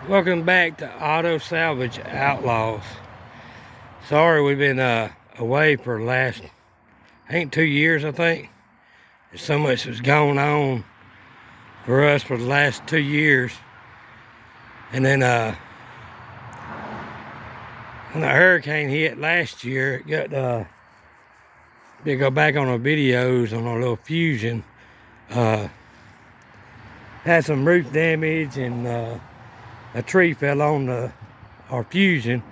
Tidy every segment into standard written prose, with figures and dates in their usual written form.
Welcome back to Auto Salvage Outlaws. Sorry we've been away for the last, 2 years I think. There's so much that's going on for us for the last 2 years. And then when the hurricane hit last year, it got, to go back on our videos on our little Fusion. Had some roof damage and a tree fell on our Fusion,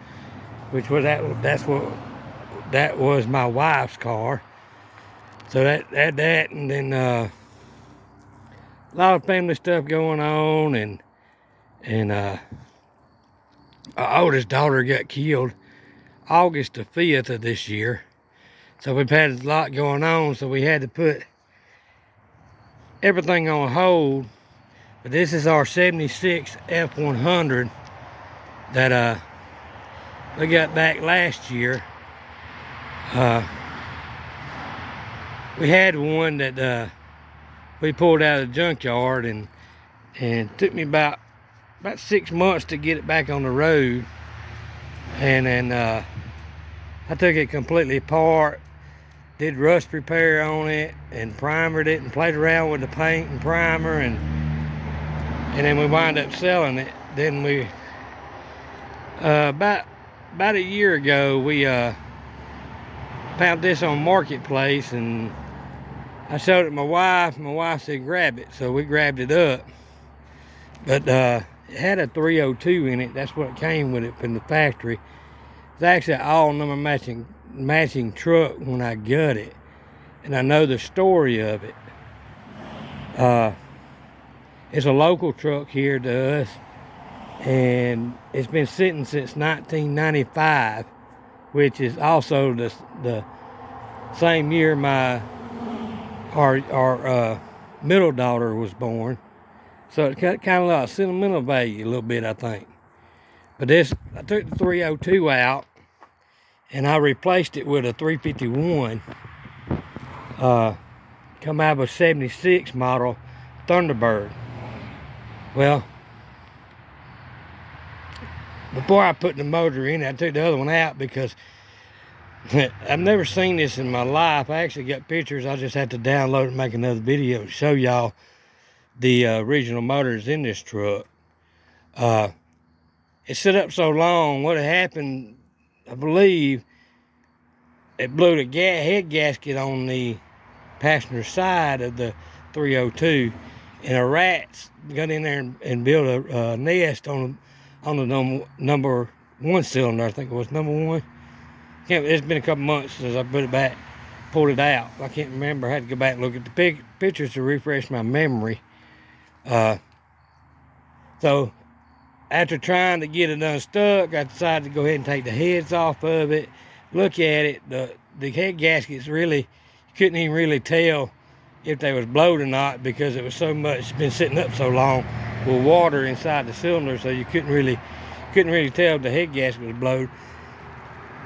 which was that was my wife's car. So that and then a lot of family stuff going on, and our oldest daughter got killed August the 5th of this year. So we've had a lot going on, so we had to put everything on hold. But this is our 76 F100 that we got back last year. We had one that we pulled out of the junkyard, and it took me about 6 months to get it back on the road. And then I took it completely apart, did rust repair on it, and primered it, and played around with the paint and primer, and then we wound up selling it. Then we about a year ago we found this on Marketplace, and I showed it to my wife. My wife said grab it, so we grabbed it up. But it had a 302 in it. That's what it came with it from the factory. It's actually an all number matching truck when I got it, and I know the story of it. It's a local truck here to us, and it's been sitting since 1995, which is also the same year our middle daughter was born. So it got kind of like sentimental value a little bit, I think. But I took the 302 out, and I replaced it with a 351. Come out of a 76 model Thunderbird. Well, before I put the motor in, I took the other one out because I've never seen this in my life. I actually got pictures. I just had to download and make another video to show y'all the original motors in this truck. It set up so long. What had happened, I believe, it blew the head gasket on the passenger side of the 302, and a rat got in there and built a nest on the number one cylinder. I think it was number one. It's been a couple months since I put it back, pulled it out. I can't remember. I had to go back and look at the pictures to refresh my memory. So after trying to get it unstuck, I decided to go ahead and take the heads off of it, look at it. The head gaskets really, you couldn't even really tell if they was blowed or not, because it was so much, been sitting up so long with water inside the cylinder, so you couldn't really tell if the head gasket was blowed.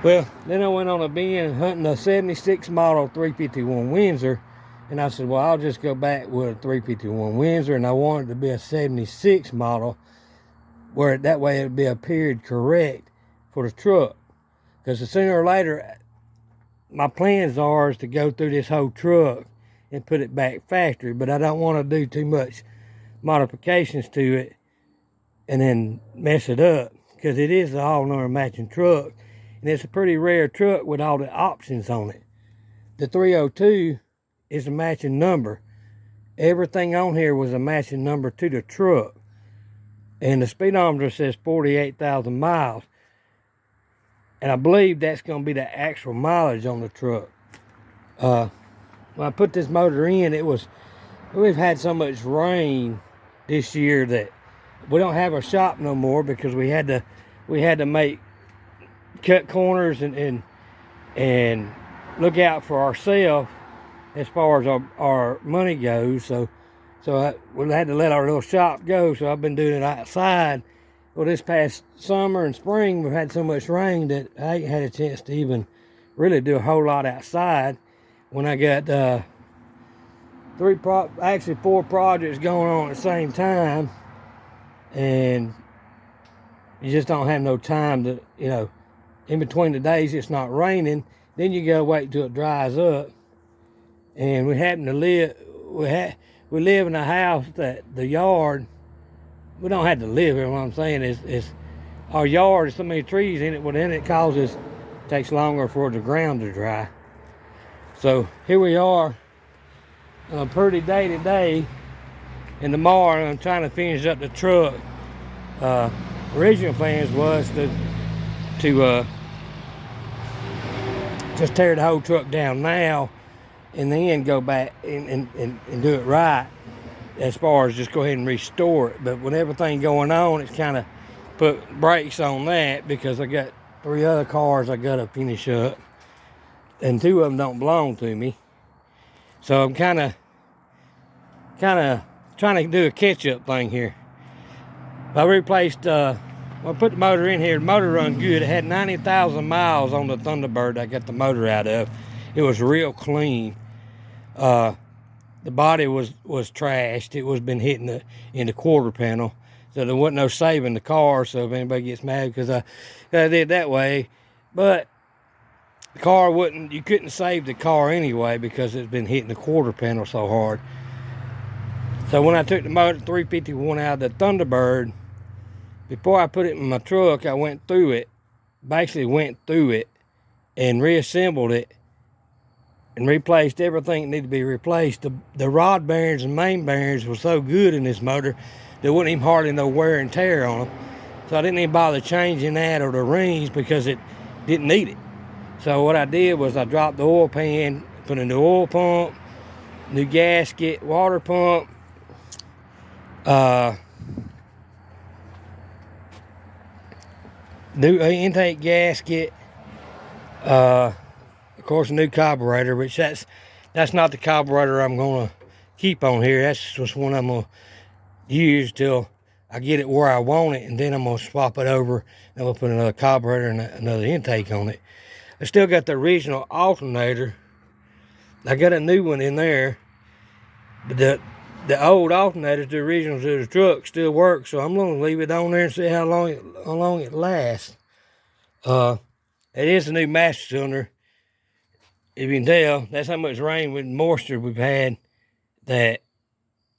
Well, then I went on a binge hunting a 76 model 351 Windsor, and I said, well, I'll just go back with a 351 Windsor, and I wanted it to be a 76 model, where that way it would be a period correct for the truck. Because sooner or later, my plans are to go through this whole truck and put it back factory, but I don't want to do too much modifications to it and then mess it up, because it is an all number matching truck, and it's a pretty rare truck with all the options on it. The 302 is a matching number. Everything on here was a matching number to the truck, and the speedometer says 48,000 miles, and I believe that's going to be the actual mileage on the truck. When I put this motor in, we've had so much rain this year that we don't have a shop no more, because we had to cut corners and look out for ourselves as far as our money goes. So we had to let our little shop go. So I've been doing it outside. Well, this past summer and spring, we've had so much rain that I ain't had a chance to even really do a whole lot outside. When I got four projects going on at the same time, and You just don't have no time to, you know, in between the days it's not raining. Then you gotta wait till it dries up. And we happen to live, we live in a house that the yard, we don't have to live here. What I'm saying is our yard has so many trees in it, well then it takes longer for the ground to dry. So here we are, a pretty day today, and tomorrow I'm trying to finish up the truck. Original plans was to just tear the whole truck down now and then go back and do it right, as far as just go ahead and restore it. But with everything going on, it's kind of put brakes on that, because I got 3 other cars I gotta finish up, and 2 of them don't belong to me. So I'm kind of trying to do a catch-up thing here. I replaced, I put the motor in here. The motor run good. It had 90,000 miles on the Thunderbird I got the motor out of. It was real clean. The body was trashed. It was been hitting in the quarter panel. So there wasn't no saving the car. So if anybody gets mad because I did it that way. But the car you couldn't save the car anyway, because it's been hitting the quarter panel so hard. So when I took the motor 351 out of the Thunderbird, before I put it in my truck, I went through it and reassembled it and replaced everything that needed to be replaced. The rod bearings and main bearings were so good in this motor, there wasn't even hardly no wear and tear on them. So I didn't even bother changing that or the rings, because it didn't need it. So what I did was I dropped the oil pan, put a new oil pump, new gasket, water pump, new intake gasket, of course a new carburetor, which that's not the carburetor I'm gonna keep on here. That's just one I'm gonna use till I get it where I want it, and then I'm gonna swap it over and I'm gonna put another carburetor and another intake on it. I still got the original alternator. I got a new one in there, but the old alternator, the original to the truck, still works. So I'm gonna leave it on there and see how long it lasts. It is a new master cylinder. If you can tell, that's how much rain with moisture we've had, that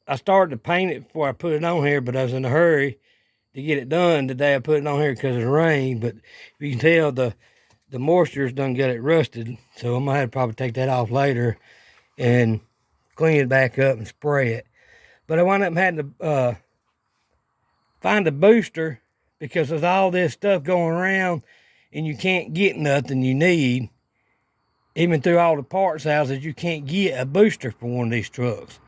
I started to paint it before I put it on here, but I was in a hurry to get it done today. I put it on here because of the rain, but you can tell the moisture's done got it rusted. So I'm gonna have to probably take that off later and clean it back up and spray it. But I wound up having to find a booster, because there's all this stuff going around and you can't get nothing you need. Even through all the parts houses, you can't get a booster for one of these trucks.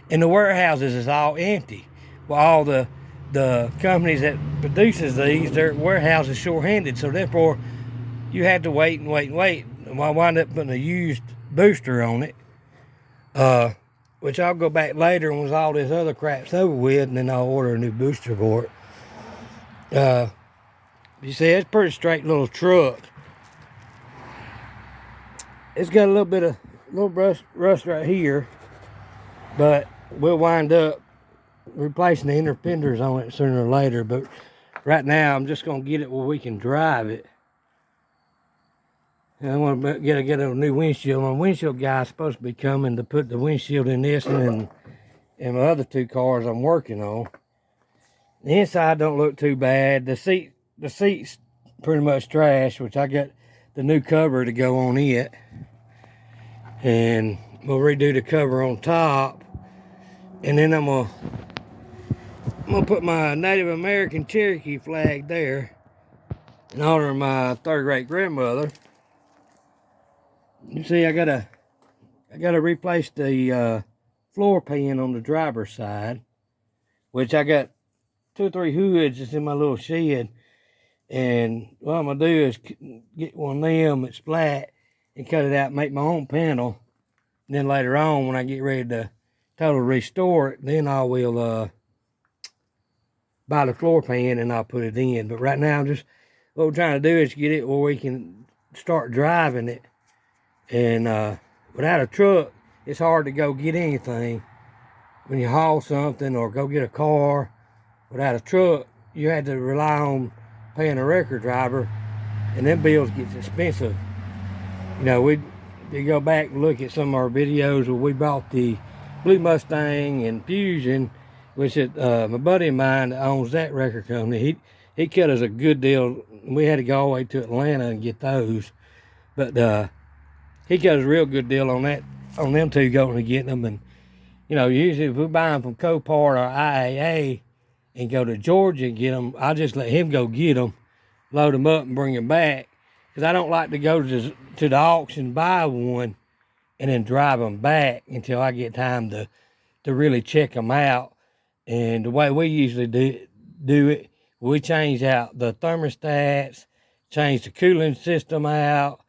And the warehouses is all empty. Well, all the companies that produces these, their warehouse is short-handed, so therefore you had to wait and wait and wait. And I wound up putting a used booster on it, which I'll go back later once all this other crap's over with, and then I'll order a new booster for it. You see, it's a pretty straight little truck. It's got a little rust right here, but we'll wind up replacing the inner fenders on it sooner or later. But right now, I'm just gonna get it where we can drive it. And I want to get a new windshield. My windshield guy's supposed to be coming to put the windshield in this and my other 2 cars I'm working on. The inside don't look too bad. The seat's pretty much trash, which I got the new cover to go on it. And we'll redo the cover on top. And then I'm gonna put my Native American Cherokee flag there in honor of my 3rd great grandmother. You see, I gotta replace the floor pan on the driver's side, which I got 2 or 3 hoods that's in my little shed. And what I'm gonna do is get one of them that's flat and cut it out and make my own panel. And then later on, when I get ready to totally restore it, then I will buy the floor pan and I'll put it in. But right now, what we're trying to do is get it where we can start driving it. And without a truck, it's hard to go get anything. When you haul something or go get a car, without a truck, you had to rely on paying a record driver, and them bills gets expensive. You know, we go back and look at some of our videos where we bought the Blue Mustang and Fusion, which is my buddy of mine that owns that record company. He cut us a good deal. We had to go all the way to Atlanta and get those, but he got us a real good deal on that, on them two going and getting them. And you know, usually if we buy them from Copart or IAA and go to Georgia and get them, I'll just let him go get them, load them up and bring them back, because I don't like to go to the auction, buy one, and then drive them back until I get time to really check them out. And the way we usually do it, we change out the thermostats, change the cooling system out,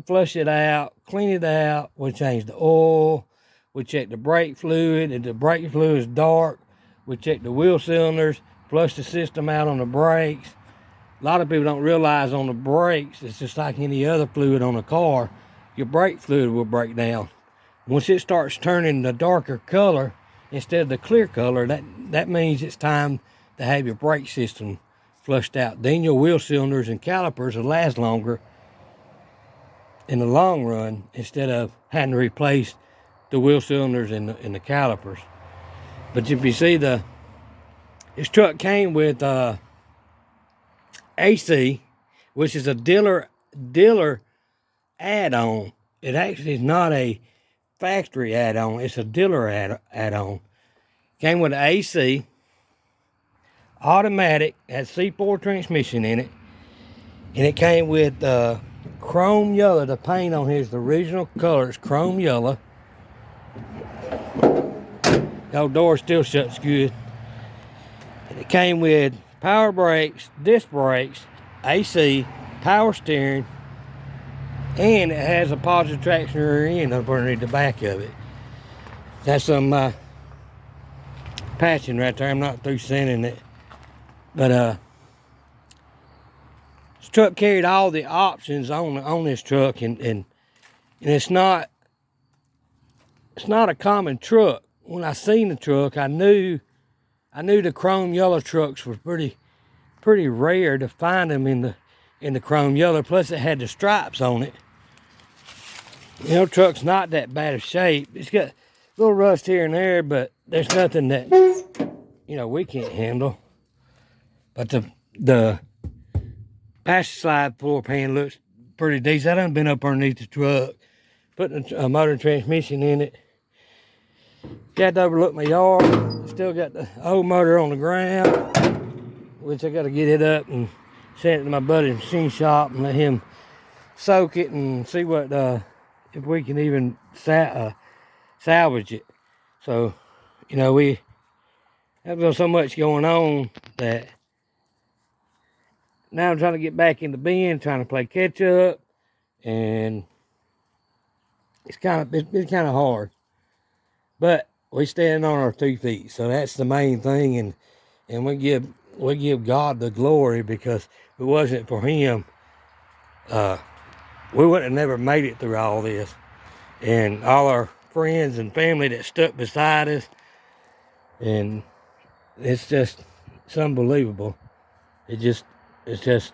flush it out, clean it out. We change the oil. We check the brake fluid. If the brake fluid is dark, we check the wheel cylinders, flush the system out on the brakes. A lot of people don't realize on the brakes, it's just like any other fluid on a car. Your brake fluid will break down. Once it starts turning the darker color instead of the clear color, that means it's time to have your brake system flushed out. Then your wheel cylinders and calipers will last longer in the long run, instead of having to replace the wheel cylinders and the calipers. But if you see, this truck came with AC, which is a dealer add-on. It actually is not a factory add-on, it's a dealer add-on. Came with an AC, automatic, had C4 transmission in it, and it came with chrome yellow. The paint on here is the original color, it's chrome yellow. The old door still shuts good. And it came with power brakes, disc brakes, AC, power steering, and it has a positive traction rear end up underneath the back of it. That's some patching right there. I'm not through sanding it, but this truck carried all the options on this truck, and it's not a common truck. When I seen the truck, I knew the chrome yellow trucks were pretty rare to find them in the chrome yellow. Plus, it had the stripes on it. You know, truck's not that bad of shape. It's got a little rust here and there, but there's nothing that, you know, we can't handle. But the passenger side floor pan looks pretty decent. I done been up underneath the truck, putting a motor transmission in it. Got to overlook my yard. Still got the old motor on the ground, which I got to get it up and send it to my buddy's machine shop and let him soak it and see what if we can even salvage it. So, you know, we have so much going on that now I'm trying to get back in the bin, trying to play catch up, and it's kind of hard. But we stand on our 2 feet, so that's the main thing, and we give God the glory, because if it wasn't for Him, we wouldn't have never made it through all this. And all our friends and family that stuck beside us, and it's unbelievable. It's just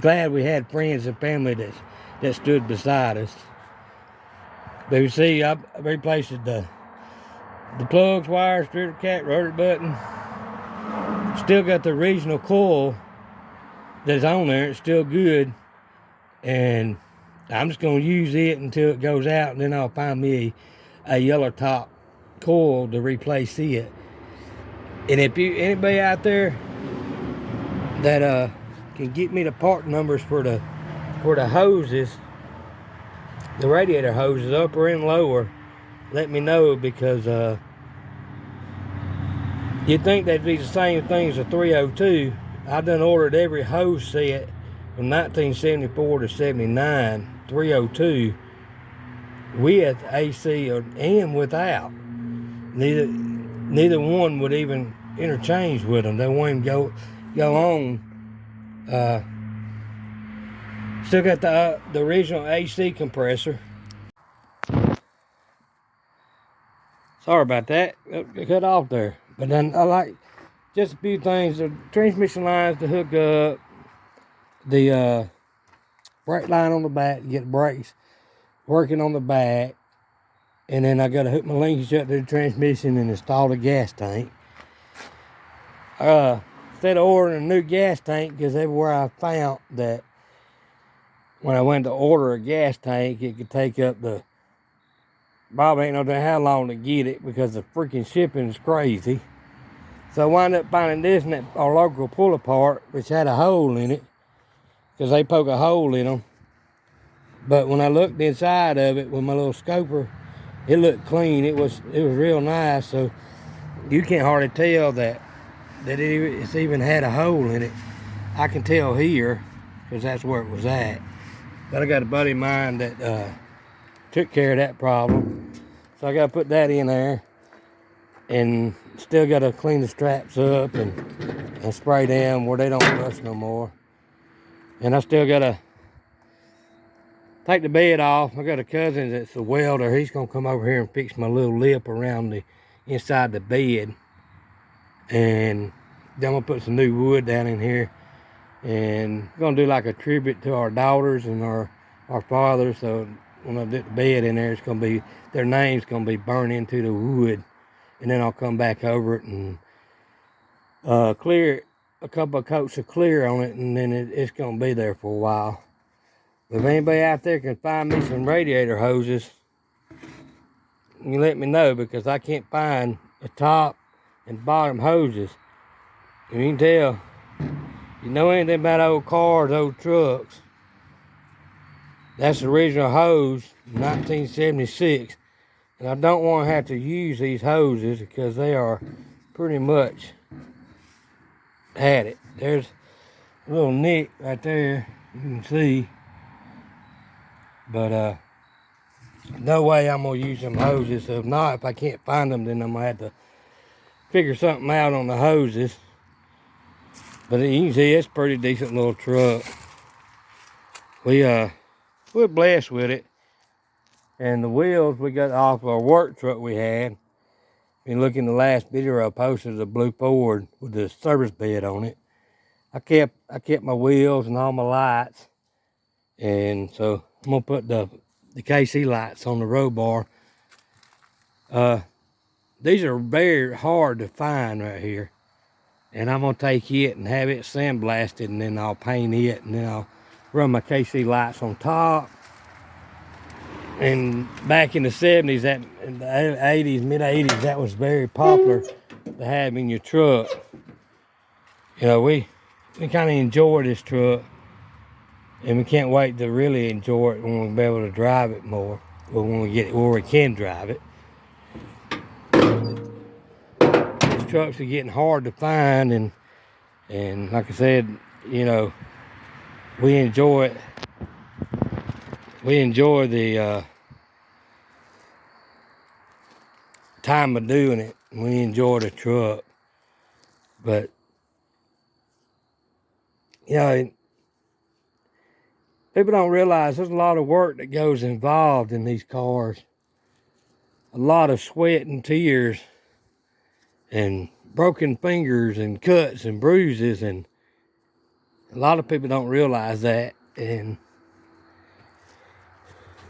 glad we had friends and family that stood beside us. But you see, I replaced the plugs, wires, straighter cat, rotary button. Still got the original coil that's on there. It's still good. And I'm just going to use it until it goes out, and then I'll find me a yellow top coil to replace it. And if anybody out there that can get me the part numbers for the hoses, the radiator hoses, upper and lower, let me know, because you'd think that'd be the same thing as a 302. I done ordered every hose set from 1974 to 79, 302, with AC and without. Neither one would even interchange with them. They won't even go on. Still got the original AC compressor. Sorry about that. Cut off there. But then I like just a few things. The transmission lines to hook up, the brake line on the back to get the brakes working on the back, and then I got to hook my linkage up to the transmission and install the gas tank. Instead of ordering a new gas tank, because everywhere I found that when I went to order a gas tank, it could take up the, Bob ain't no telling how long to get it because the freaking shipping is crazy. So I wound up finding this in our local pull-apart, which had a hole in it, because they poke a hole in them. But when I looked inside of it with my little scoper, it looked clean. It was real nice. So you can't hardly tell that it's even had a hole in it. I can tell here because that's where it was at. But I got a buddy of mine that took care of that problem. So I got to put that in there, and still got to clean the straps up and spray them where they don't rust no more. And I still got to take the bed off. I got a cousin that's a welder. He's going to come over here and fix my little lip around the inside the bed. And then I'm going to put some new wood down in here. And I'm going to do like a tribute to our daughters and our father. So when I get the bed in there, it's going to be, their name's going to be burned into the wood. And then I'll come back over it and clear a couple of coats of clear on it. And then it's going to be there for a while. If anybody out there can find me some radiator hoses, you let me know, because I can't find the top and bottom hoses. And you can tell, you know anything about old cars, old trucks, that's the original hose, 1976. And I don't want to have to use these hoses because they are pretty much had it. There's a little nick right there, you can see. But no way I'm gonna use them hoses. So if not, if I can't find them, then I'm gonna have to figure something out on the hoses. But you can see it's a pretty decent little truck. We're blessed with it. And the wheels we got off our work truck we had. Been looking the last video I posted, a blue Ford with the service bed on it. I kept my wheels and all my lights. And so I'm gonna put the KC lights on the row bar. These are very hard to find right here. And I'm gonna take it and have it sandblasted, and then I'll paint it, and then I'll run my KC lights on top. And back in the 70s, in the 80s, mid 80s, that was very popular to have in your truck. You know, we kind of enjoy this truck. And we can't wait to really enjoy it when we'll be able to drive it more. Or when we get it where we can drive it. These trucks are getting hard to find, and like I said, you know, we enjoy it. We enjoy the time of doing it. We enjoy the truck. But, you know, people don't realize there's a lot of work that goes involved in these cars. A lot of sweat and tears and broken fingers and cuts and bruises, and a lot of people don't realize that. And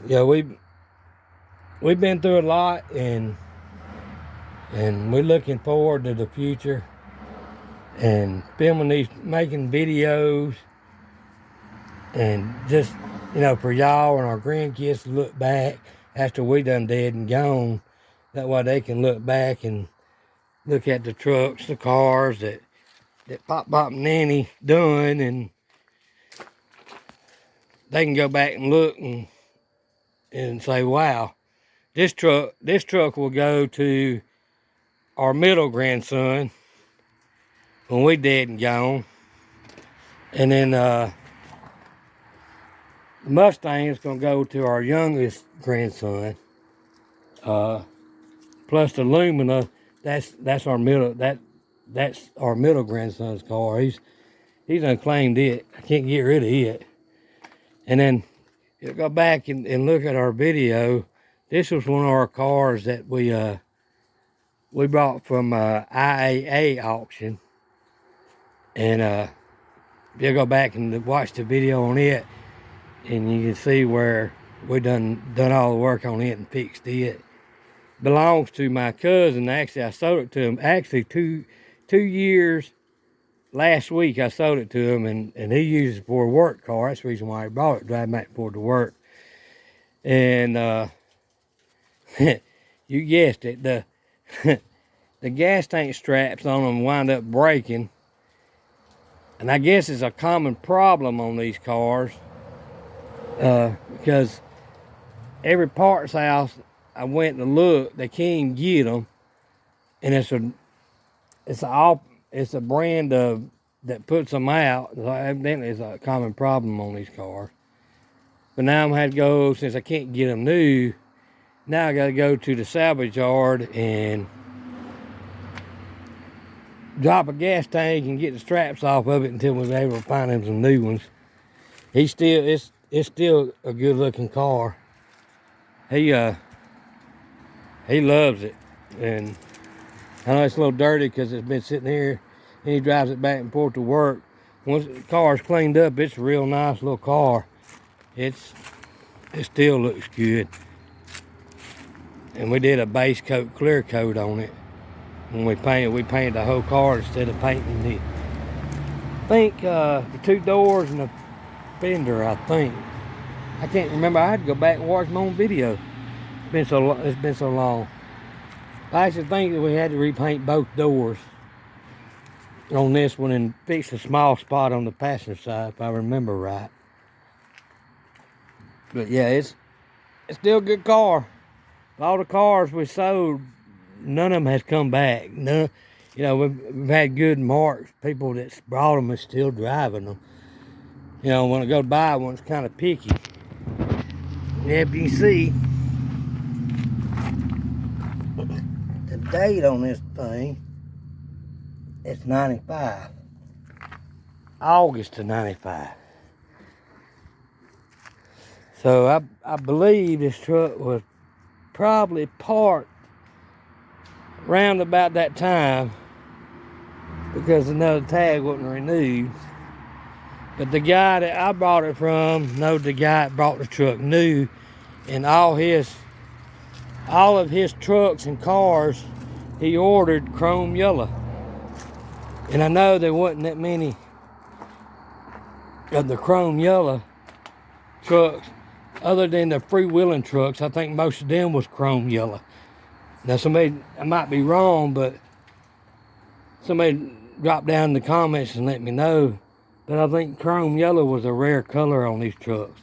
you know, we've been through a lot, and we're looking forward to the future and filming these, making videos, and just, you know, for y'all and our grandkids to look back after we done dead and gone. That way they can look back and look at the trucks, the cars that Pop and Nanny done, and they can go back and look and say, wow, this truck will go to our middle grandson when we dead and gone. And then the Mustang is going to go to our youngest grandson. Plus the Lumina, that's our middle grandson's car. He's unclaimed it. I can't get rid of it. And then if you go back and look at our video, this was one of our cars that we brought from IAA auction. And you'll go back and watch the video on it, and you can see where we done all the work on it and fixed it. Belongs to my cousin. Actually, I sold it to him. Actually, two years last week I sold it to him, and he uses it for a work car. That's the reason why he bought it, drive back and forth to work. And you guessed it, the the gas tank straps on them wind up breaking. And I guess it's a common problem on these cars, because every parts house I went to look, they can't even get them. And it's a brand of that puts them out. So evidently it's a common problem on these cars. But now I'm had to go, since I can't get them new, now I got to go to the salvage yard and drop a gas tank and get the straps off of it until we're able to find him some new ones. It's still a good looking car. He loves it, and I know it's a little dirty because it's been sitting here, and he drives it back and forth to work. Once the car's cleaned up, it's a real nice little car. It still looks good. And we did a base coat, clear coat on it. When we painted the whole car instead of painting the two doors and the fender, I think. I can't remember. I had to go back and watch my own video. It's been so long. I actually think that we had to repaint both doors on this one and fix a small spot on the passenger side, if I remember right. But yeah, it's still a good car. All the cars we sold, none of them has come back. None, you know, we've had good marks. People that brought them are still driving them. You know, when I go to buy one, it's kind of picky. Yeah, you can see the date on this thing. It's 95. August of 95. So I believe this truck was probably parked round about that time because another tag wasn't renewed. But the guy that I bought it from knowed the guy that brought the truck new, and all of his trucks and cars he ordered chrome yellow. And I know there wasn't that many of the chrome yellow trucks other than the freewheeling trucks. I think most of them was chrome yellow. Now I might be wrong, but somebody drop down in the comments and let me know. But I think chrome yellow was a rare color on these trucks.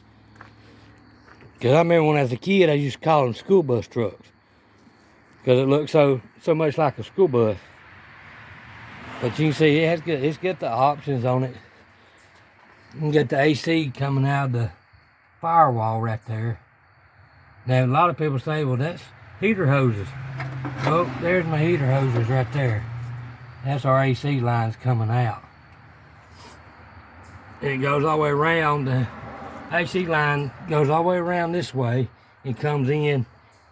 Because I remember when I was a kid, I used to call them school bus trucks. Because it looked so much like a school bus. But you can see it's got the options on it. You can get the AC coming out of the firewall right there. Now a lot of people say, well, that's heater hoses. Oh, there's my heater hoses right there. That's our AC lines coming out. It goes all the way around. The AC line goes all the way around this way and comes in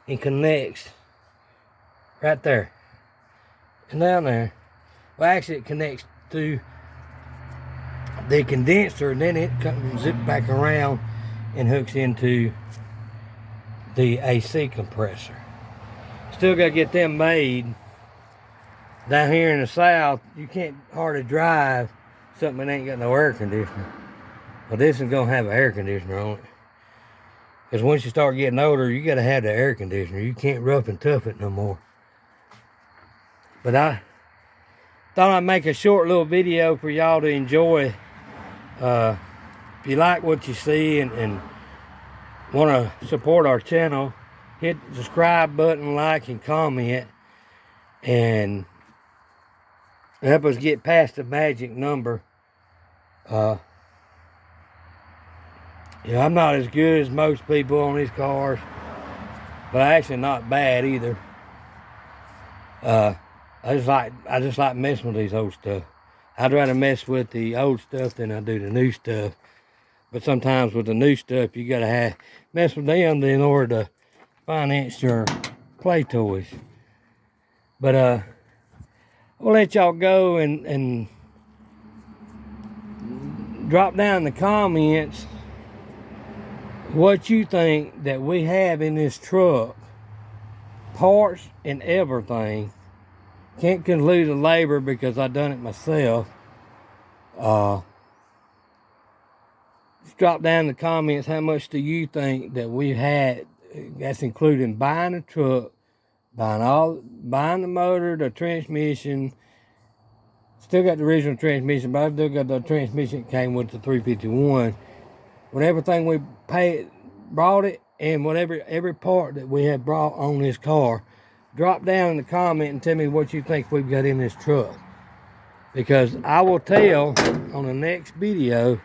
and connects right there and down there. Well, actually it connects to the condenser, and then it comes zip back around and hooks into the AC compressor. Still got to get them made. Down here in the south, you can't hardly drive something that ain't got no air conditioner. Well, this is gonna have an air conditioner on it. Because once you start getting older, you gotta have the air conditioner. You can't rough and tough it no more. But I thought I'd make a short little video for y'all to enjoy. If you like what you see and want to support our channel, hit the subscribe button, like, and comment, and help us get past the magic number. I'm not as good as most people on these cars, but I'm actually not bad either. I just like messing with these old stuff. I'd rather mess with the old stuff than I do the new stuff. But sometimes with the new stuff, you gotta mess with them in order to finance your play toys. But we'll let y'all go and Drop down in the comments what you think that we have in this truck. Parts and everything. Can't conclude the labor because I done it myself. Just drop down in the comments how much do you think that we had. That's including buying a truck, buying the motor, the transmission. Still got the original transmission, but I still got the transmission that came with the 351. With everything we brought it, and whatever every part that we have brought on this car, drop down in the comment and tell me what you think we've got in this truck. Because I will tell on the next video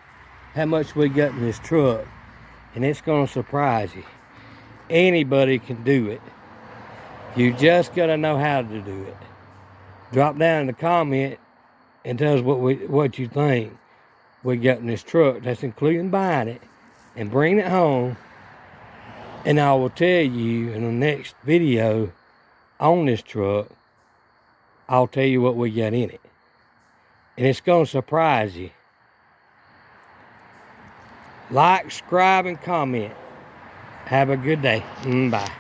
how much we got in this truck. And it's going to surprise you. Anybody can do it. You just got to know how to do it. Drop down in the comment and tell us what you think we got in this truck. That's including buying it and bringing it home. And I will tell you in the next video on this truck, I'll tell you what we got in it. And it's going to surprise you. Like, subscribe, and comment. Have a good day. Bye.